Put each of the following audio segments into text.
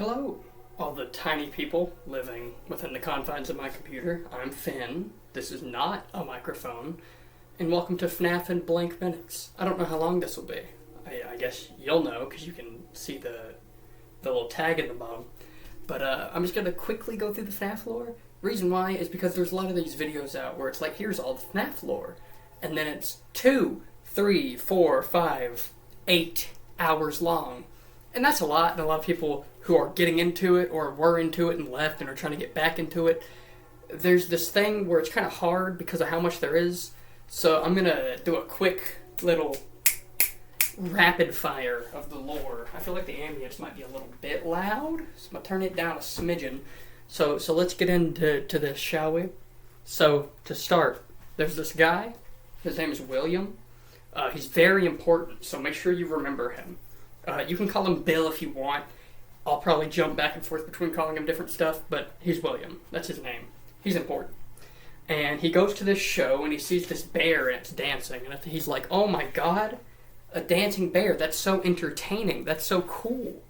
Hello, all the tiny people living within the confines of my computer. I'm Finn. This is not a microphone. And welcome to FNAF in blank minutes. I don't know how long this will be. I guess you'll know because you can see the little tag in the bottom. But I'm just going to quickly go through the FNAF lore. Reason why is because there's a lot of these videos out where it's like, here's all the FNAF lore. And then it's 2, 3, 4, 5, 8 hours long. And that's a lot, and a lot of people who are getting into it or were into it and left and are trying to get back into it, there's this thing where it's kind of hard because of how much there is. So I'm going to do a quick little rapid fire of the lore. I feel like the ambience might be a little bit loud, so I'm going to turn it down a smidgen. So let's get into this, shall we? So to start, there's this guy. His name is William. He's very important, so make sure you remember him. You can call him Bill if you want. I'll probably jump back and forth between calling him different stuff, but he's William. That's his name. He's important. And he goes to this show and he sees this bear and it's dancing. And he's like, oh my god, a dancing bear. That's so entertaining. That's so cool.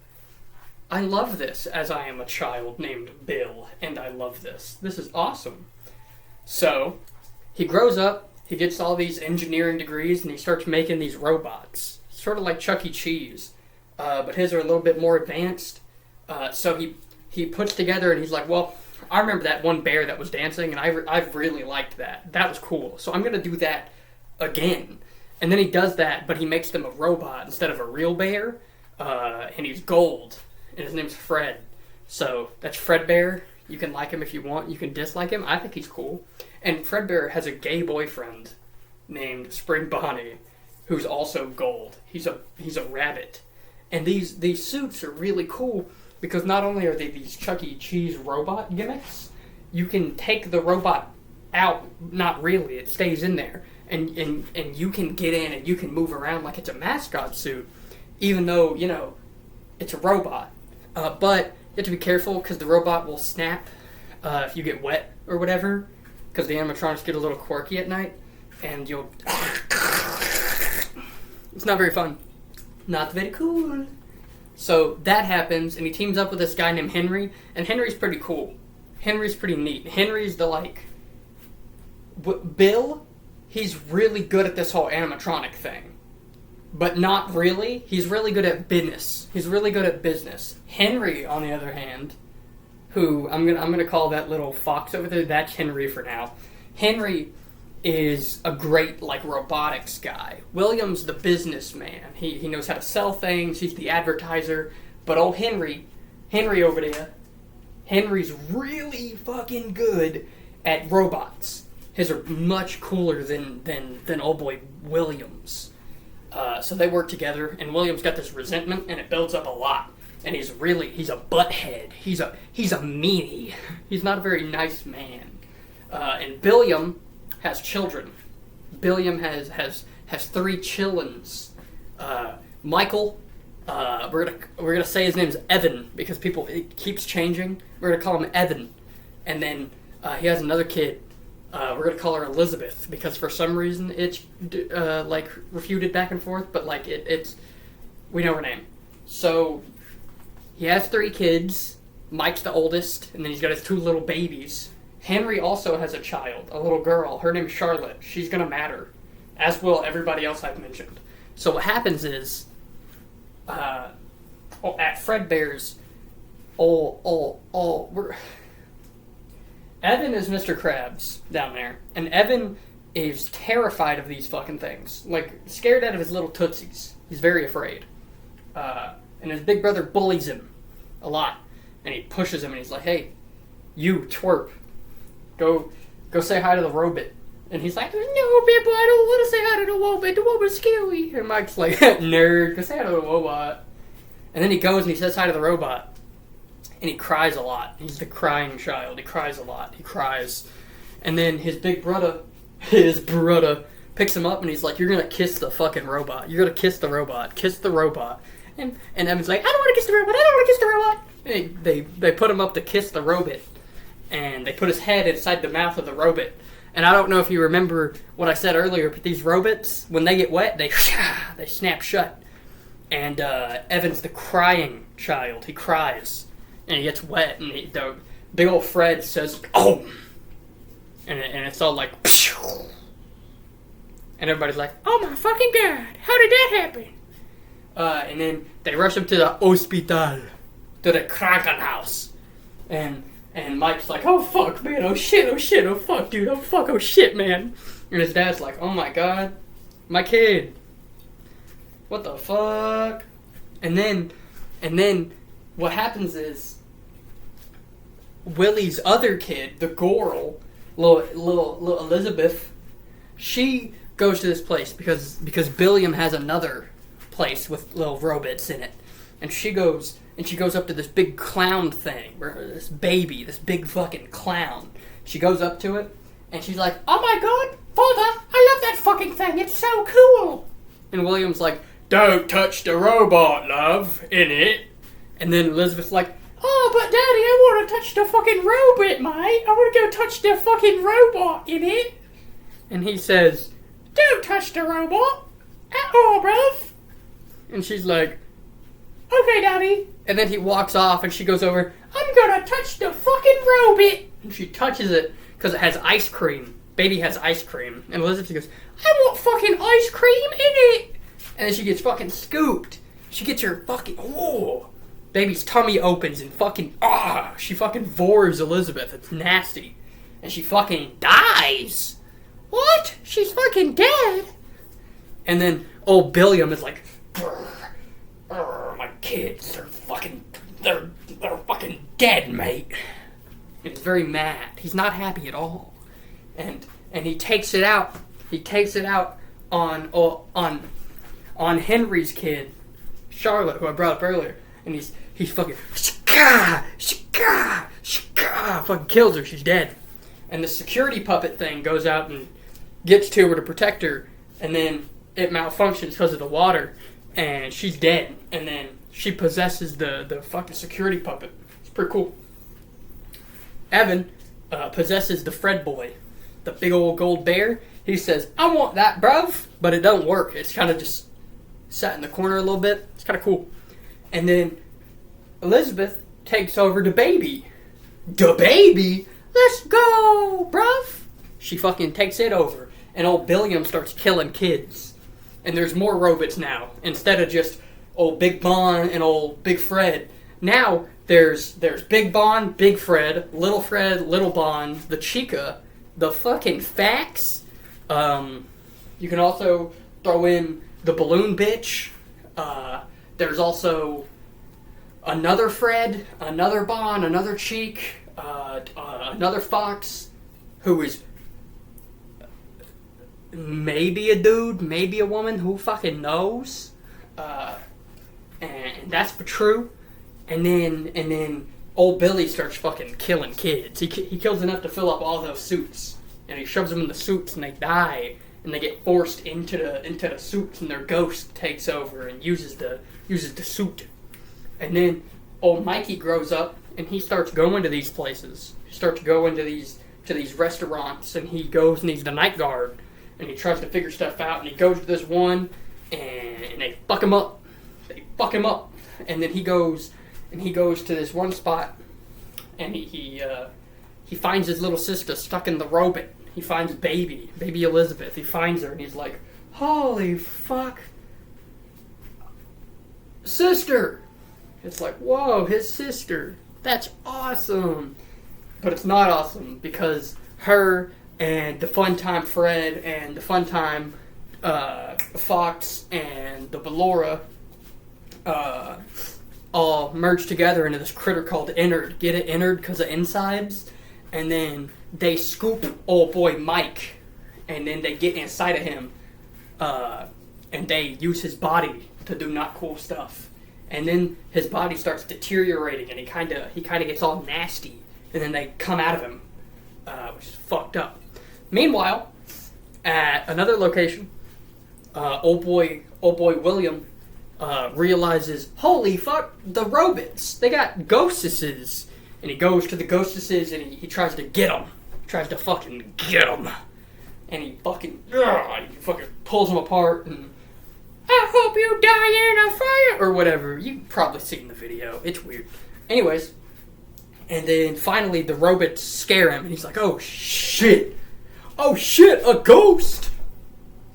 I love this, as I am a child named Bill, and I love this. This is awesome. So, he grows up, he gets all these engineering degrees, and he starts making these robots. Sort of like Chuck E. Cheese. But his are a little bit more advanced. So he puts together and he's like, well, I remember that one bear that was dancing and I really liked that. That was cool. So I'm going to do that again. And then he does that, but he makes them a robot instead of a real bear. And he's gold. And his name's Fred. So that's Fredbear. You can like him if you want. You can dislike him. I think he's cool. And Fredbear has a gay boyfriend named Spring Bonnie, who's also gold. He's a rabbit. And these suits are really cool because not only are they these Chuck E. Cheese robot gimmicks, you can take the robot out. Not really, it stays in there. And you can get in and you can move around like it's a mascot suit, even though, you know, it's a robot. But you have to be careful because the robot will snap if you get wet or whatever, because the animatronics get a little quirky at night, and you'll... It's not very fun. Not very cool. So that happens, and he teams up with this guy named Henry, and Henry's pretty cool. Henry's pretty neat. Henry's the, like... Bill, he's really good at this whole animatronic thing. But not really. He's really good at business. He's really good at business. Henry, on the other hand, who I'm gonna call that little fox over there, that's Henry for now. Henry is a great, like, robotics guy. William's the businessman. He knows how to sell things. He's the advertiser. But old Henry over there, Henry's really fucking good at robots. His are much cooler than old boy William's. So they work together, and William's got this resentment, and it builds up a lot. And he's a butthead. He's a meanie. He's not a very nice man. And Billiam has children. Billiam has 3 chillins. Michael, we're gonna say his name's Evan because it keeps changing. We're gonna call him Evan, and then he has another kid. We're gonna call her Elizabeth because for some reason it's like refuted back and forth, but like it's we know her name. So he has 3 kids. Mike's the oldest, and then he's got his 2 little babies. Henry also has a child, a little girl. Her name's Charlotte. She's going to matter, as will everybody else I've mentioned. So what happens is, at Fredbear's, Evan is Mr. Krabs down there, and Evan is terrified of these fucking things. Like, scared out of his little tootsies. He's very afraid. And his big brother bullies him a lot, and he pushes him, and he's like, hey, you twerp. Go say hi to the robot. And he's like, no, people, I don't want to say hi to the robot. The robot's scary. And Mike's like, nerd, go say hi to the robot. And then he goes and he says hi to the robot. And he cries a lot. He's the crying child. He cries a lot. He cries. And then his brother picks him up and he's like, you're going to kiss the fucking robot. You're going to kiss the robot. Kiss the robot. And Evan's like, I don't want to kiss the robot. I don't want to kiss the robot. And they put him up to kiss the robot. And they put his head inside the mouth of the robot. And I don't know if you remember what I said earlier, but these robots, when they get wet, they snap shut. And Evan's the crying child. He cries. and he gets wet, and the big old Fred says, "Oh," and it's all like, and everybody's like, "Oh my fucking god, how did that happen?" And then they rush him to the hospital, to the Krankenhaus, and Mike's like, "Oh fuck, man, oh shit, oh fuck, dude, oh fuck, oh shit, man," and his dad's like, "Oh my god, my kid, what the fuck?" And then what happens is Willie's other kid, the girl, little Elizabeth, she goes to this place because Billiam has another place with little robots in it, and she goes up to this big clown thing, where this big fucking clown. She goes up to it, and she's like, "Oh my god, Father, I love that fucking thing. It's so cool." And William's like, "Don't touch the robot, love, in it." And then Elizabeth's like, "Oh, but Daddy, I want to touch the fucking robot, mate. I want to go touch the fucking robot in it." And he says, "Don't touch the robot at all, bruv." And she's like, "Okay, Daddy." And then he walks off, and she goes over, "I'm gonna touch the fucking robot." And she touches it because it has ice cream. Baby has ice cream. And Elizabeth goes, "I want fucking ice cream in it." And then she gets fucking scooped. She gets her fucking, baby's tummy opens and fucking, she fucking vores Elizabeth. It's nasty. And she fucking dies. What? She's fucking dead? And then old Billiam is like, my kids are fucking, they're fucking dead, mate. And he's very mad. He's not happy at all. And he takes it out. He takes it out on Henry's kid, Charlotte, who I brought up earlier. And he's fucking, shika, fucking kills her. She's dead. And the security puppet thing goes out and gets to her to protect her, and then it malfunctions because of the water, and she's dead. And then she possesses the fucking security puppet. It's pretty cool. Evan possesses the Fred boy, the big old gold bear. He says, "I want that, bruv," but it don't work. It's kind of just sat in the corner a little bit. It's kind of cool. And then Elizabeth takes over the baby. The baby? Let's go, bruv. She fucking takes it over. And old Billiam starts killing kids. And there's more robots now. Instead of just old Big Bon and old Big Fred. Now there's Big Bon, Big Fred, Little Bon, the Chica, the fucking Fax. You can also throw in the balloon bitch. There's also another Fred, another Bon, another Cheek, another Fox, who is maybe a dude, maybe a woman, who fucking knows. And that's true. And then old Billy starts fucking killing kids. He kills enough to fill up all those suits, and he shoves them in the suits, and they die. And they get forced into the suits, and their ghost takes over and uses the suit. And then old Mikey grows up, and he starts going to these places. He starts going to these restaurants, and he goes and he's the night guard, and he tries to figure stuff out. And he goes to this one, and they fuck him up. And then he goes to this one spot, and he finds his little sister stuck in the robot. He finds baby Elizabeth. He finds her, and he's like, "Holy fuck, sister!" It's like, whoa, his sister. That's awesome. But it's not awesome, because her and the Funtime Fred and the Funtime Fox and the Ballora all merge together into this critter called Innard. Get it, Innard, because of insides? And then they scoop old boy Mike, and then they get inside of him, and they use his body to do not cool stuff. And then his body starts deteriorating, and he kind of gets all nasty, and then they come out of him, which is fucked up. Meanwhile, at another location, old boy William realizes, holy fuck, the robots, they got ghostesses. And he goes to the ghostesses, and he tries to get them. Tries to fucking get them. And he fucking pulls them apart, and "I hope you die in a fire," or whatever. You've probably seen the video. It's weird. Anyways, And then finally the robots scare him, and he's like, oh shit, a ghost!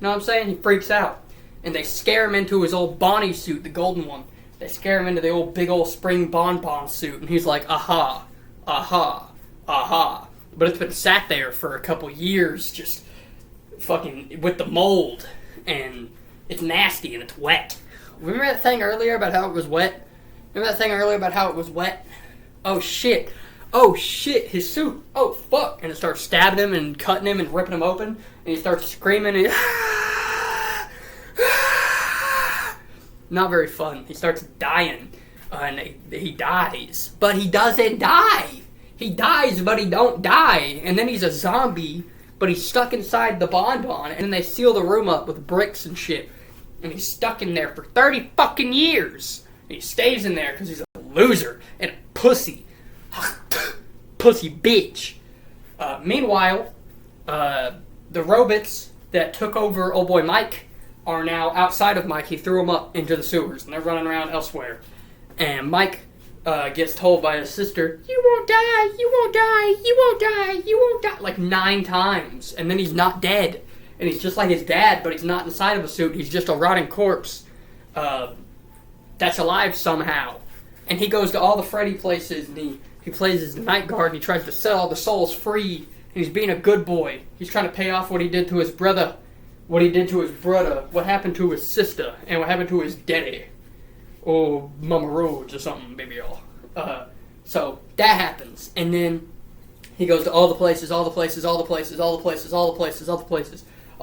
You know what I'm saying? He freaks out. And they scare him into his old Bonnie suit, the golden one. They scare him into the old big old spring bonbon suit, and he's like, aha, aha, aha. But it's been sat there for a couple years, just fucking with the mold, and it's nasty and it's wet. Remember that thing earlier about how it was wet? Oh shit, his suit, oh fuck. And it starts stabbing him and cutting him and ripping him open, and he starts screaming and not very fun. He starts dying, and he dies, but he doesn't die. He dies, but he don't die. And then he's a zombie, but he's stuck inside the bonbon, and then they seal the room up with bricks and shit. And he's stuck in there for 30 fucking years. And he stays in there because he's a loser and a pussy. Pussy bitch. Meanwhile, the robots that took over old boy Mike are now outside of Mike. He threw them up into the sewers, and they're running around elsewhere. And Mike gets told by his sister, you won't die, like 9 times. And then he's not dead. And he's just like his dad, but he's not inside of a suit. He's just a rotting corpse that's alive somehow. And he goes to all the Freddy places, and he plays his night guard, and he tries to set all the souls free. And he's being a good boy. He's trying to pay off what he did to his brother. What happened to his sister, and what happened to his daddy. Or Mama Rhodes or something, baby y'all. So that happens. And then he goes to all the places, all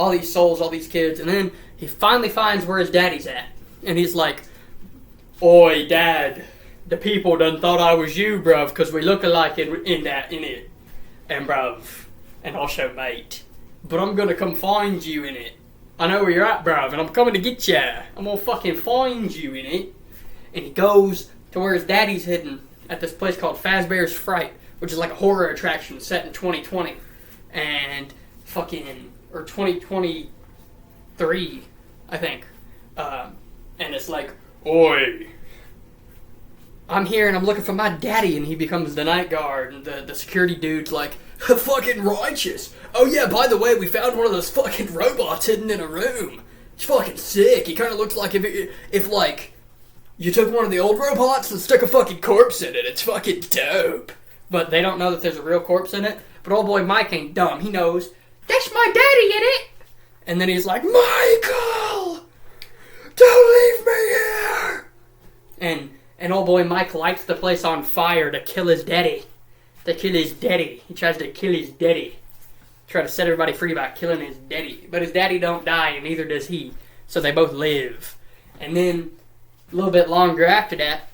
these souls, all these kids, and then he finally finds where his daddy's at. And he's like, oi, Dad, the people done thought I was you, bruv, because we look alike in it. And bruv, and also mate. But I'm gonna come find you in it. I know where you're at, bruv, and I'm coming to get ya. I'm gonna fucking find you in it. And he goes to where his daddy's hidden at this place called Fazbear's Fright, which is like a horror attraction set in 2020. And or 2023, I think. And it's like, oi, I'm here and I'm looking for my daddy, and he becomes the night guard, and the security dude's like, fucking righteous. Oh yeah, by the way, we found one of those fucking robots hidden in a room. It's fucking sick. He kind of looks like if like, you took one of the old robots and stuck a fucking corpse in it. It's fucking dope. But they don't know that there's a real corpse in it. But old boy Mike ain't dumb. He knows, that's my daddy in it. And then he's like, Michael, don't leave me here. And old boy Mike lights the place on fire to kill his daddy. He tries to kill his daddy. Try to set everybody free by killing his daddy. But his daddy don't die, and neither does he. So they both live. And then a little bit longer after that,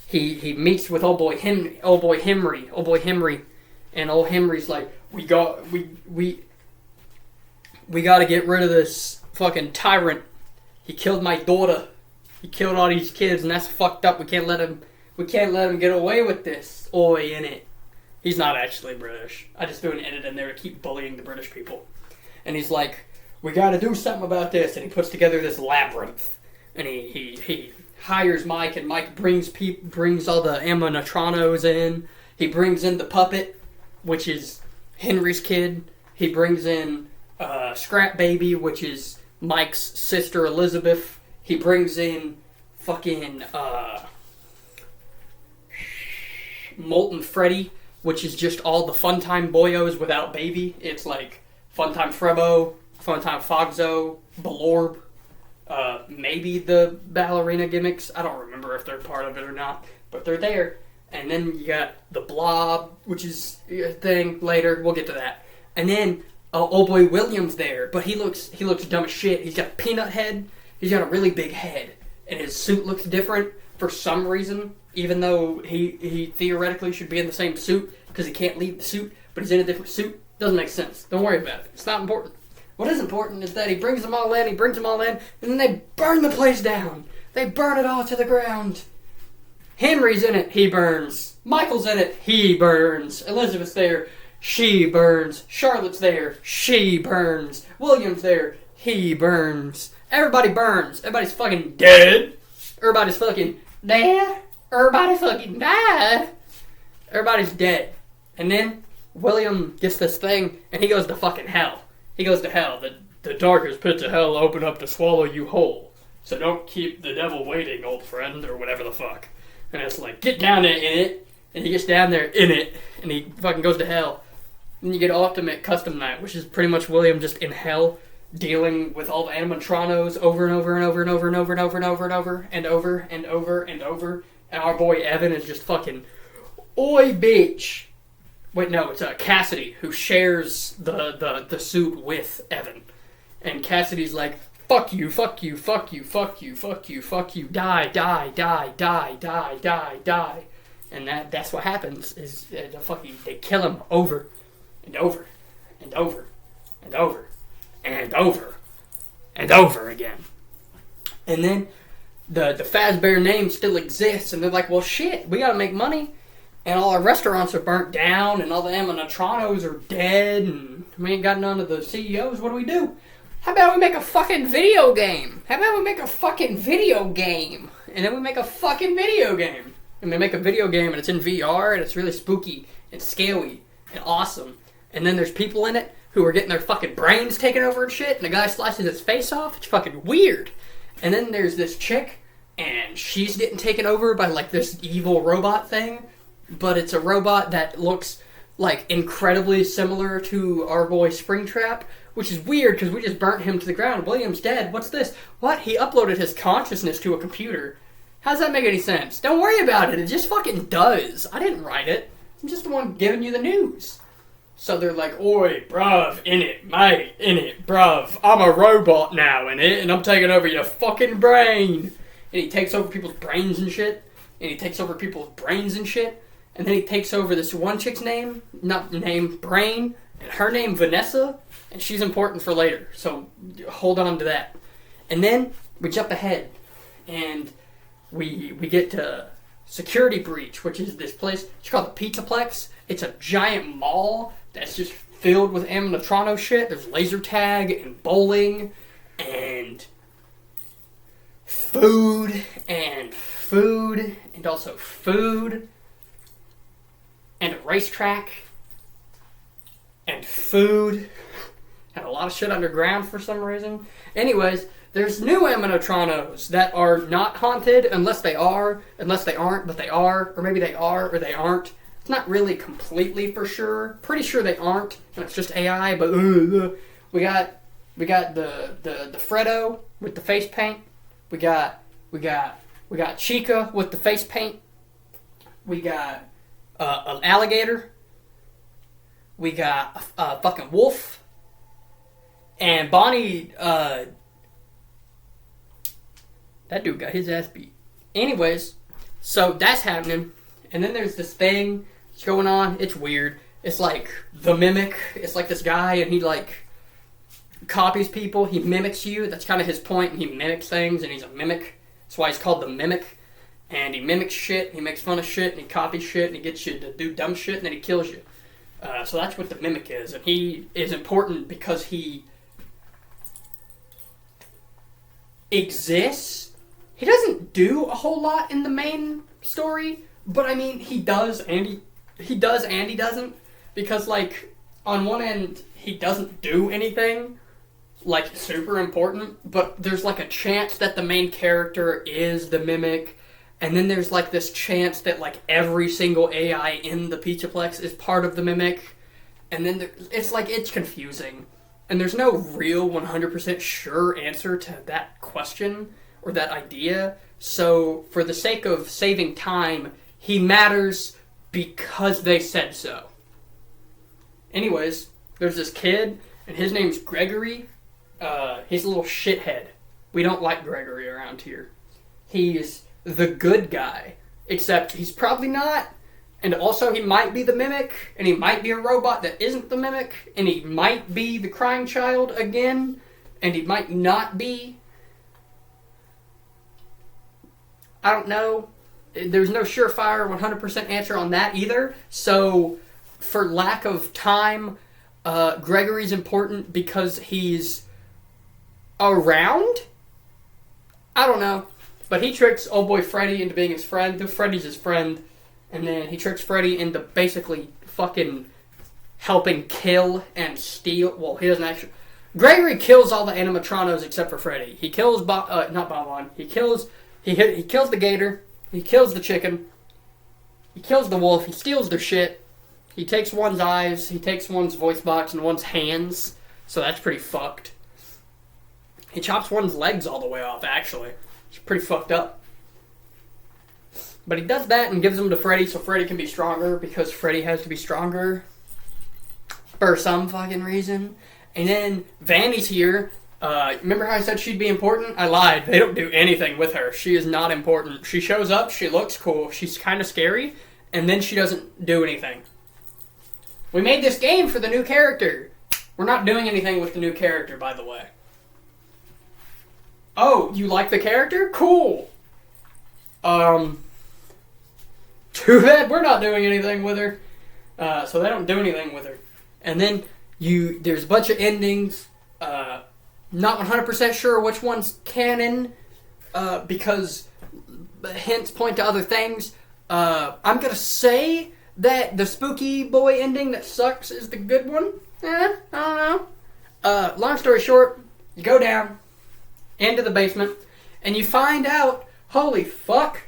he meets with old boy Henry, and old Henry's like, we got to get rid of this fucking tyrant. He killed my daughter. He killed all these kids, and that's fucked up. We can't let him get away with this. Oi in it. He's not actually British. I just threw an edit in there to keep bullying the British people. And he's like, we got to do something about this. And he puts together this labyrinth, and he hires Mike, and Mike brings all the animatronos in. He brings in the puppet, which is Henry's kid. He brings in Scrap Baby, which is Mike's sister Elizabeth. He brings in fucking Molten Freddy, which is just all the Funtime boyos without Baby. It's like Funtime Frebo, Funtime Fogzo, Balorb, maybe the ballerina gimmicks. I don't remember if they're part of it or not, but they're there. And then you got the Blob, which is a thing later. We'll get to that. And then old boy William's there, but he looks dumb as shit. He's got a peanut head. He's got a really big head, and his suit looks different for some reason, even though he theoretically should be in the same suit because he can't leave the suit, but he's in a different suit. Doesn't make sense. Don't worry about it. It's not important. What is important is that he brings them all in, and then they burn the place down. They burn it all to the ground. Henry's in it, he burns. Michael's in it, he burns. Elizabeth's there, she burns. Charlotte's there, she burns. William's there, he burns. Everybody burns. Everybody's fucking dead. Everybody's fucking dead. Everybody fucking died. Everybody's dead. And then William gets this thing, and he goes to fucking hell. He goes to hell. The darkest pits of hell open up to swallow you whole. So don't keep the devil waiting, old friend, or whatever the fuck. And it's like, get down there in it. And he gets down there in it, and he fucking goes to hell. Then you get Ultimate Custom Night, which is pretty much William just in hell, dealing with all the animatronos over and over and over and over and over and over and over and over and over and over and over. And our boy Evan is just fucking, oi bitch. Wait, no, it's Cassidy who shares the suit with Evan. And Cassidy's like, fuck you, fuck you, fuck you, fuck you, fuck you, fuck you, die, die, die, die, die, die, die. And that's what happens, is they kill him over and over and over and over and over and over again. And then the Fazbear name still exists, and they're like, well shit, we gotta make money. And all our restaurants are burnt down, and all the animatronos are dead, and we ain't got none of the CEOs. What do we do? How about we make a fucking video game? How about we make a fucking video game? And then we make a fucking video game. And we make a video game, and it's in VR, and it's really spooky and scary and awesome. And then there's people in it who are getting their fucking brains taken over and shit, and the guy slices his face off. It's fucking weird. And then there's this chick, and she's getting taken over by like this evil robot thing. But it's a robot that looks like incredibly similar to our boy Springtrap, which is weird because we just burnt him to the ground. William's dead. What's this? What? He uploaded his consciousness to a computer. How does that make any sense? Don't worry about it. It just fucking does. I didn't write it. I'm just the one giving you the news. So they're like, oi, bruv, in it, mate, in it, bruv. I'm a robot now, in it, and I'm taking over your fucking brain. And he takes over people's brains and shit. And he takes over people's brains and shit. And then he takes over this one chick's name, Brain, and her name Vanessa, and she's important for later, so hold on to that. And then we jump ahead, and we get to Security Breach, which is this place, it's called the Pizzaplex. It's a giant mall that's just filled with animatronic shit. There's laser tag and bowling, and food, and also food. And a racetrack, and food, and a lot of shit underground for some reason. Anyways, there's new animatronos that are not haunted unless they aren't, but they are, or maybe they are, or they aren't. It's not really completely for sure. Pretty sure they aren't, and it's just AI, but we got the Freddo with the face paint. We got Chica with the face paint. We got an alligator. We got a fucking wolf. And Bonnie, that dude got his ass beat. Anyways, so that's happening. And then there's this thing that's going on. It's weird. It's like the Mimic. It's like this guy, and he like copies people. He mimics you. That's kind of his point. He mimics things, and he's a mimic. That's why he's called the Mimic. And he mimics shit, he makes fun of shit, and he copies shit, and he gets you to do dumb shit, and then he kills you. So that's what the Mimic is. And he is important because he exists. He doesn't do a whole lot in the main story, but I mean, he does and he doesn't. Because, like, on one end, he doesn't do anything, like, super important, but there's, like, a chance that the main character is the Mimic. And then there's, like, this chance that, like, every single AI in the Pizzaplex is part of the Mimic. And then it's, like, it's confusing. And there's no real 100% sure answer to that question or that idea. So, for the sake of saving time, he matters because they said so. Anyways, there's this kid, and his name's Gregory. He's a little shithead. We don't like Gregory around here. He's the good guy, except he's probably not, and also he might be the Mimic, and he might be a robot that isn't the Mimic, and he might be the crying child again, and he might not be. I don't know. There's no surefire 100% answer on that either, so for lack of time, Gregory's important because he's around? I don't know. But he tricks old boy Freddy into being his friend. Freddy's his friend. And then he tricks Freddy into basically fucking helping kill and steal. Well, he doesn't actually. Gregory kills all the animatronos except for Freddy. He kills not Bob-on. He kills the gator. He kills the chicken. He kills the wolf. He steals their shit. He takes one's eyes. He takes one's voice box and one's hands. So that's pretty fucked. He chops one's legs all the way off, actually. It's pretty fucked up. But he does that and gives them to Freddy so Freddy can be stronger because Freddy has to be stronger for some fucking reason. And then Vandy's here. Remember how I said she'd be important? I lied. They don't do anything with her. She is not important. She shows up, she looks cool, she's kind of scary, and then she doesn't do anything. We made this game for the new character. We're not doing anything with the new character, by the way. Oh, you like the character? Cool. Too bad we're not doing anything with her. So they don't do anything with her. And then there's a bunch of endings. Not 100% sure which one's canon, because hints point to other things. I'm gonna say that the spooky boy ending that sucks is the good one. I don't know. Long story short, you go down into the basement, and you find out, holy fuck,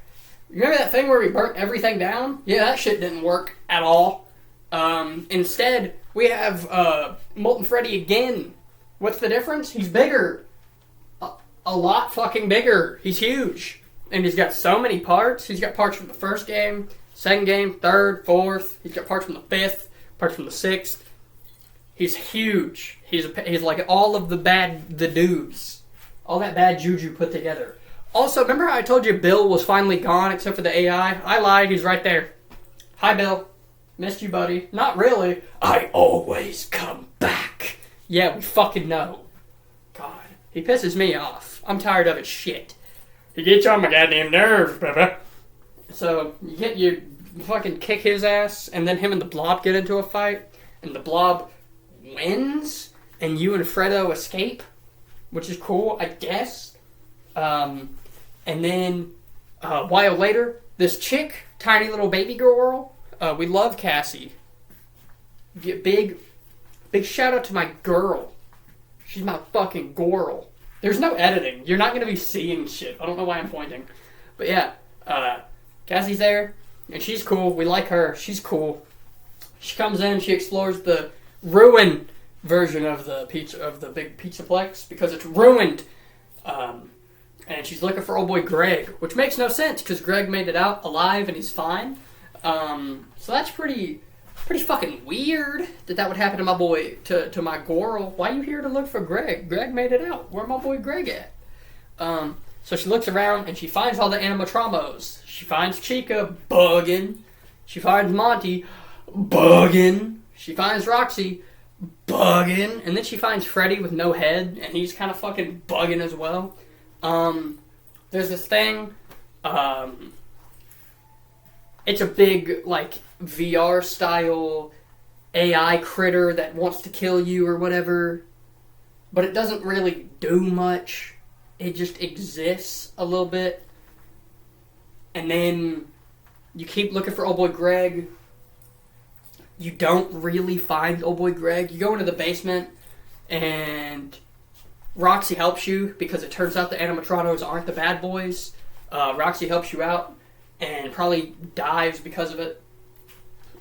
remember that thing where we burnt everything down? Yeah, that shit didn't work at all. Instead, we have Molten Freddy again. What's the difference? He's bigger. A lot fucking bigger. He's huge. And he's got so many parts. He's got parts from the first game, second game, third, fourth. He's got parts from the fifth, parts from the sixth. He's huge. He's like all of the dudes. All that bad juju put together. Also, remember how I told you Bill was finally gone except for the AI? I lied. He's right there. Hi, Bill. Missed you, buddy. Not really. I always come back. Yeah, we fucking know. God. He pisses me off. I'm tired of his shit. He gets on my goddamn nerves, brother. So, you fucking kick his ass, and then him and the Blob get into a fight, and the Blob wins, and you and Fredo escape, which is cool, I guess. And then, a while later, this chick, tiny little baby girl, we love Cassie. Big shout out to my girl. She's my fucking girl. There's no editing. You're not going to be seeing shit. I don't know why I'm pointing. But yeah, Cassie's there, and she's cool. We like her. She's cool. She comes in, she explores the ruined version of the big Pizzaplex because it's ruined. And she's looking for old boy Greg, which makes no sense because Greg made it out alive and he's fine. So that's pretty fucking weird that would happen to my boy, to my girl. Why are you here to look for Greg? Greg made it out. Where my boy Greg at? So she looks around and she finds all the animatromos. She finds Chica bugging. She finds Monty bugging. She finds Roxy bugging. And then she finds Freddy with no head, and he's kind of fucking bugging as well. There's this thing. It's a big, like, VR style AI critter that wants to kill you or whatever, but it doesn't really do much. It just exists a little bit. And then you keep looking for old boy Greg. You don't really find old boy Greg. You go into the basement and Roxy helps you because it turns out the animatronos aren't the bad boys. Roxy helps you out and probably dies because of it.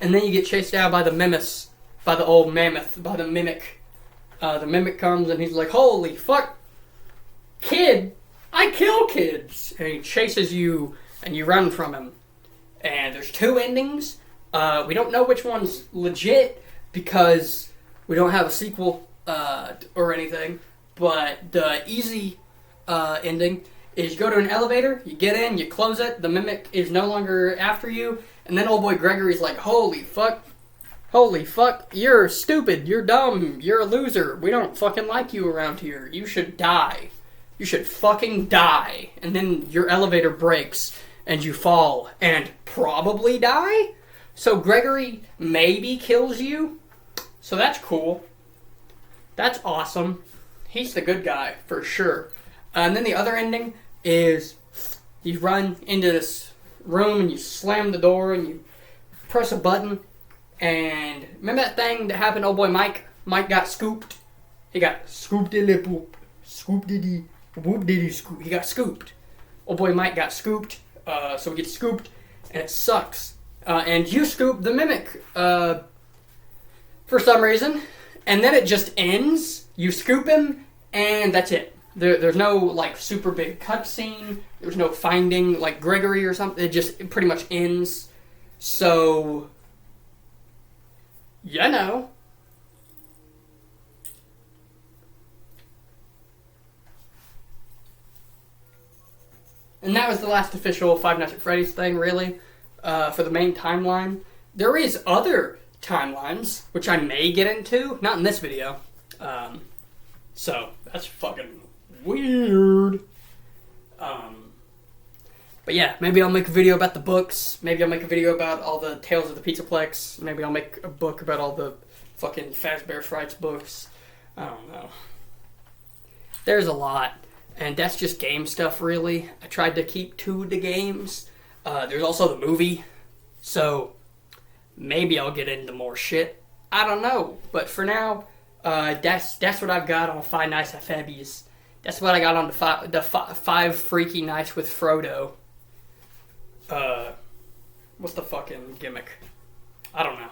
And then you get chased down by the Mimus, by the old mammoth, by the Mimic. The Mimic comes and he's like, holy fuck, kid, I kill kids. And he chases you and you run from him. And there's two endings. We don't know which one's legit because we don't have a sequel or anything. But the easy ending is you go to an elevator, you get in, you close it, the Mimic is no longer after you, and then old boy Gregory's like, holy fuck, you're stupid, you're dumb, you're a loser, we don't fucking like you around here, you should die. You should fucking die. And then your elevator breaks, and you fall, and probably die? So Gregory maybe kills you? So that's cool. That's awesome. He's the good guy, for sure. And then the other ending is you run into this room and you slam the door and you press a button, and remember that thing that happened to old boy Mike? Mike got scooped. He got scooped in the poop. Scoop diddy. Whoop diddy scoop. He got scooped. Old boy Mike got scooped. So we get scooped, and it sucks. And you scoop the mimic for some reason, and then it just ends. You scoop him, and that's it. There's no like super big cutscene. There's no finding like Gregory or something. It pretty much ends. So, you know. And that was the last official Five Nights at Freddy's thing, really, for the main timeline. There is other timelines, which I may get into, not in this video. So, that's fucking weird. But yeah, maybe I'll make a video about the books. Maybe I'll make a video about all the Tales of the Pizzaplex. Maybe I'll make a book about all the fucking Fazbear Frights books. I don't know. There's a lot. And that's just game stuff, really. I tried to keep to the games. There's also the movie. So, maybe I'll get into more shit. I don't know. But for now, that's what I've got on Five Nights at Freddy's. That's what I got on the five freaky nights with Frodo. What's the fucking gimmick? I don't know.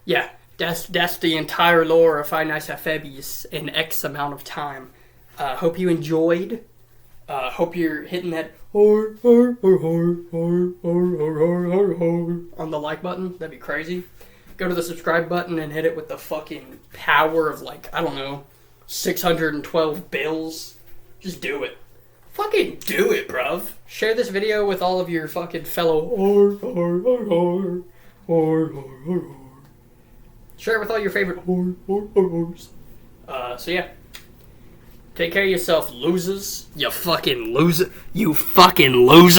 Yeah, that's the entire lore of Five Nights at Freddy's in X amount of time. Hope you enjoyed. Hope you're hitting that on the like button. That'd be crazy. Go to the subscribe button and hit it with the fucking power of, like, I don't know, 612 bills. Just do it. Fucking do it, bruv. Share this video with all of your fucking fellow share it with all your favorite so yeah. Take care of yourself, losers. You fucking loser. You fucking loser.